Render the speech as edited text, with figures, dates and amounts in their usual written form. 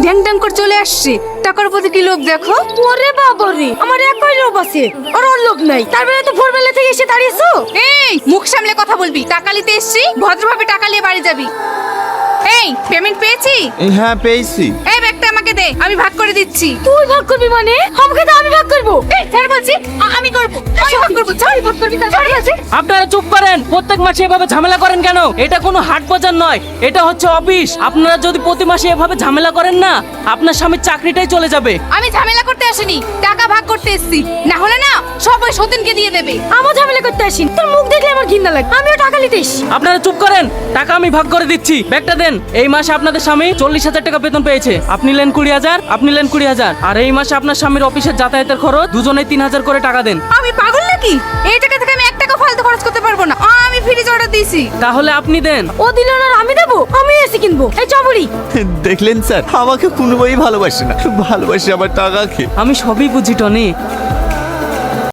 ড্যাং ড্যাং করে চলে আসছে, টাকার প্রতি কি লোভ দেখো। ওরে বাবারে, আমার একই লোভ আছে আর ওর লোভ নাই। তার মানে তো ভোরবেলা থেকে এসে দাঁড়িয়েছো। এই মুখ সামলে কথা বলবি, টাকা নিতে এসছি, ভদ্রভাবে টাকা নিয়ে বাড়ি যাবি। এই পেমেন্ট পেয়েছি? হ্যাঁ পেয়েছি। এই ব্যাগটা আমাকে দে, আমি ভাগ করে দিচ্ছি। তুই ভাগ করবি মানে? আমাকে তো আমি ভাগ করবো। এই স্যার বলছি আমি করব, আমি ভাগ করব। ছাড়ি ভাগ করবি তার আছে। আপনারা চুপ করেন। প্রত্যেক মাসে এভাবে ঝামেলা করেন কেন? এটা কোনো হাট বাজার নয়, এটা হচ্ছে অফিস। আপনারা যদি প্রতি মাসে এভাবে ঝামেলা করেন না, আপনার স্বামীর চাকরিটাই চলে যাবে। আমি ঝামেলা করতে আসিনি, টাকা ভাগ করতে এসেছি। না হলে না সব ওই সতীনকে দিয়ে দেবে। আমার ঝামেলা করতে আসিন, তোর মুখ দেখলে আমার ঘৃণা লাগে। আমিও টাকা নিতে এসেছি। আপনারা চুপ করেন, টাকা আমি ভাগ করে দিচ্ছি। ব্যাগটা দেন। এই মাসে আপনাদের স্বামী 40,000 টাকা বেতন পেয়েছে। আপনি নেন 20,000, আপনি নেন 20,000। আর এই মাসে আপনার স্বামীর অফিসের যাতায়াতের খরচ দুজনেই 3,000 করে টাকা দেন। আমি পাগল নাকি? এই টাকা থেকে আমি 1 টাকা ফালতু খরচ করতে পারবো না। আমি ফ্রিজ অর্ডার দিয়েছি। তাহলে আপনি দেন। ও দিল না আর আমি দেবো? আমি এসে কিনবো। এই চবড়ি, দেখলেন স্যার, আমাকে কোনোভাবেই ভালোবাসে না, ভালোবাসে আমার টাকাকে। আমি সবই বুঝি টনি।